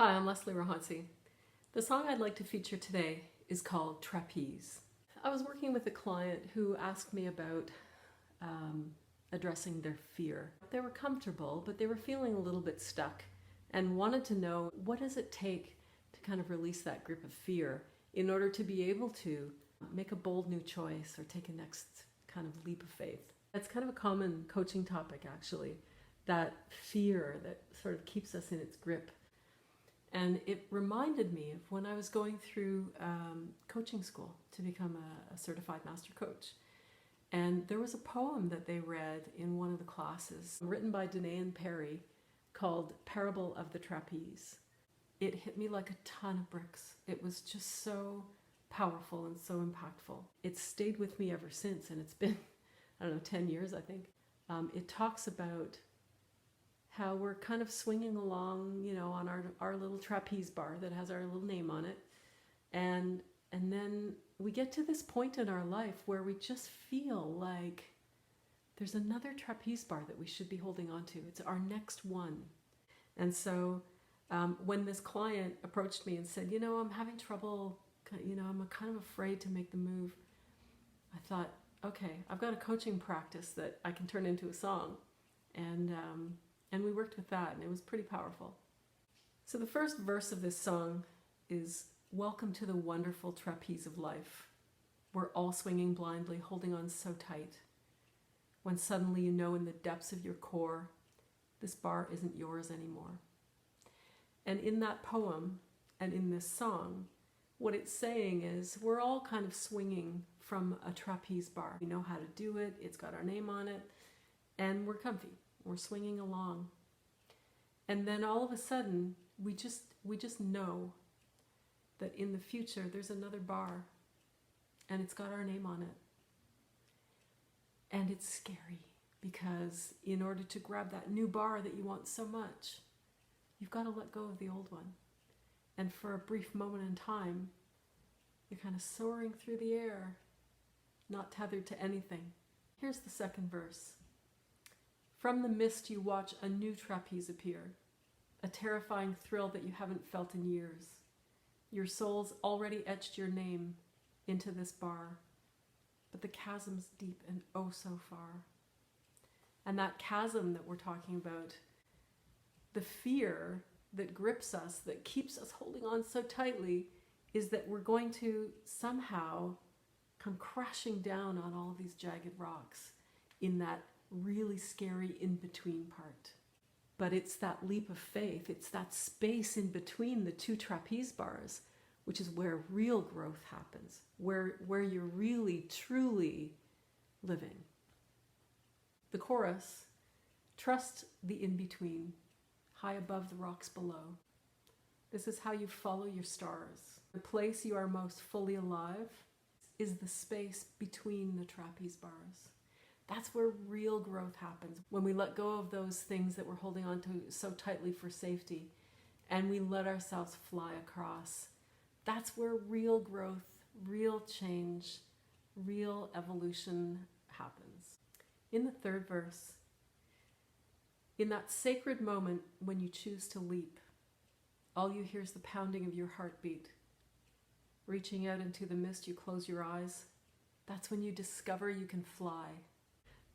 Hi, I'm Leslie Rohonczy. The song I'd like to feature today is called Trapeze. I was working with a client who asked me about addressing their fear. They were comfortable, but they were feeling a little bit stuck and wanted to know, what does it take to kind of release that grip of fear in order to be able to make a bold new choice or take a next kind of leap of faith. It's kind of a common coaching topic, actually, that fear that sort of keeps us in its grip. And it reminded me of when I was going through coaching school to become a certified master coach. And there was a poem that they read in one of the classes, written by Danae and Perry, called Parable of the Trapeze. It hit me like a ton of bricks. It was just so powerful and so impactful. It's stayed with me ever since, and it's been, 10 years, I think. It talks about how we're kind of swinging along, on our little trapeze bar that has our little name on it. And then we get to this point in our life where we just feel like there's another trapeze bar that we should be holding on to. It's our next one. And so when this client approached me and said, I'm having trouble, I'm kind of afraid to make the move, I thought, okay, I've got a coaching practice that I can turn into a song. And we worked with that, and it was pretty powerful. So the first verse of this song is, "Welcome to the wonderful trapeze of life. We're all swinging blindly, holding on so tight. When suddenly you know in the depths of your core, this bar isn't yours anymore." And in that poem and in this song, what it's saying is we're all kind of swinging from a trapeze bar. We know how to do it, it's got our name on it, and we're comfy. We're swinging along. And then all of a sudden, we just know that in the future there's another bar and it's got our name on it. And it's scary because in order to grab that new bar that you want so much, you've got to let go of the old one. And for a brief moment in time, you're kind of soaring through the air, not tethered to anything. Here's the second verse. "From the mist you watch a new trapeze appear, a terrifying thrill that you haven't felt in years. Your soul's already etched your name into this bar, but the chasm's deep and oh so far." And that chasm that we're talking about, the fear that grips us, that keeps us holding on so tightly, is that we're going to somehow come crashing down on all these jagged rocks in that really scary in-between part. But it's that leap of faith, it's that space in between the two trapeze bars, which is where real growth happens, where you're really, truly living. The chorus, "Trust the in-between, high above the rocks below. This is how you follow your stars. The place you are most fully alive is the space between the trapeze bars." That's where real growth happens, when we let go of those things that we're holding on to so tightly for safety and we let ourselves fly across. That's where real growth, real change, real evolution happens. In the third verse, "In that sacred moment when you choose to leap, all you hear is the pounding of your heartbeat. Reaching out into the mist, you close your eyes. That's when you discover you can fly."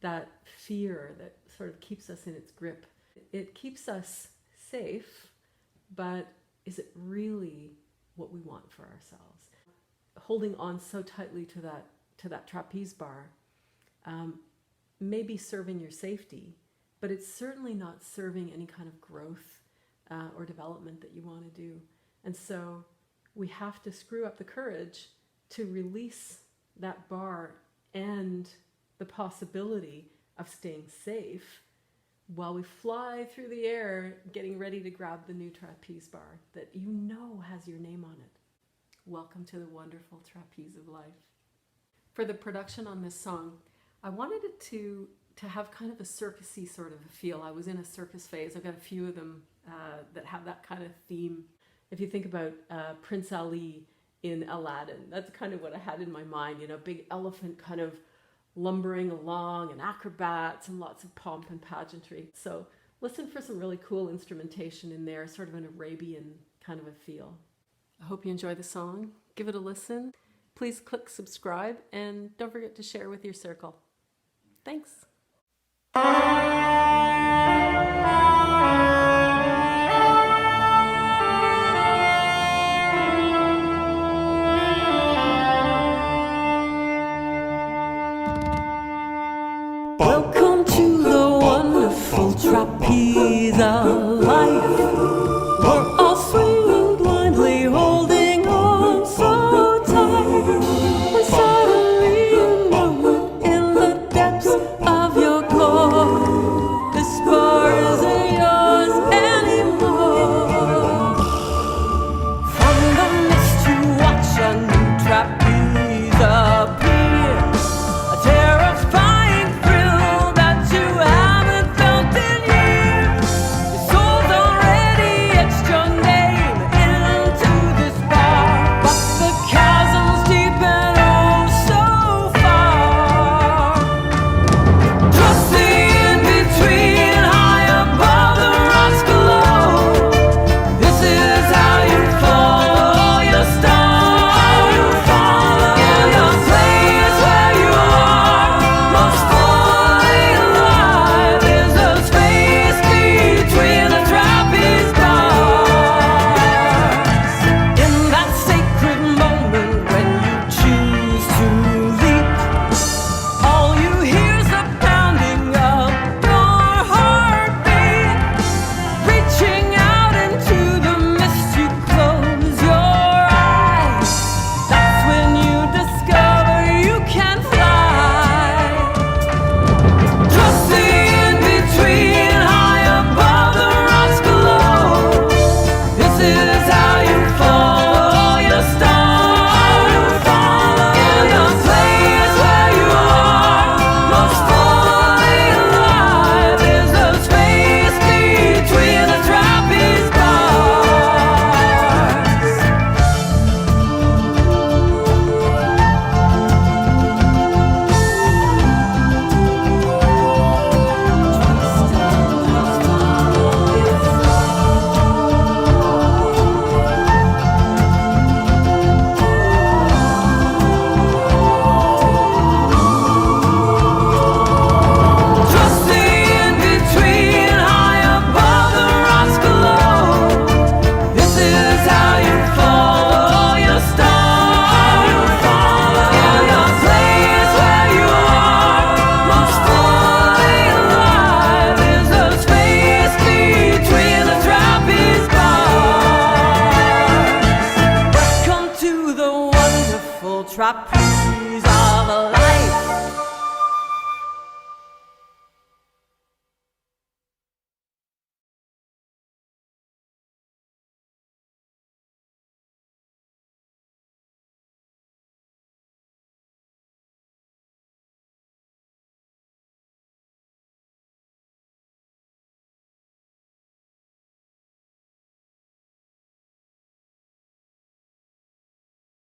That fear that sort of keeps us in its grip. It keeps us safe, but is it really what we want for ourselves? Holding on so tightly to that trapeze bar may be serving your safety, but it's certainly not serving any kind of growth or development that you want to do. And so we have to screw up the courage to release that bar and the possibility of staying safe while we fly through the air, getting ready to grab the new trapeze bar that has your name on it. Welcome to the wonderful trapeze of life. For the production on this song, I wanted it to have kind of a circusy sort of a feel. I was in a circus phase. I've got a few of them that have that kind of theme. If you think about Prince Ali in Aladdin, that's kind of what I had in my mind, big elephant kind of lumbering along and acrobats and lots of pomp and pageantry. So listen for some really cool instrumentation in there, sort of an Arabian kind of a feel. I hope you enjoy the song. Give it a listen. Please click subscribe and don't forget to share with your circle. Thanks. Welcome to the wonderful trapeze.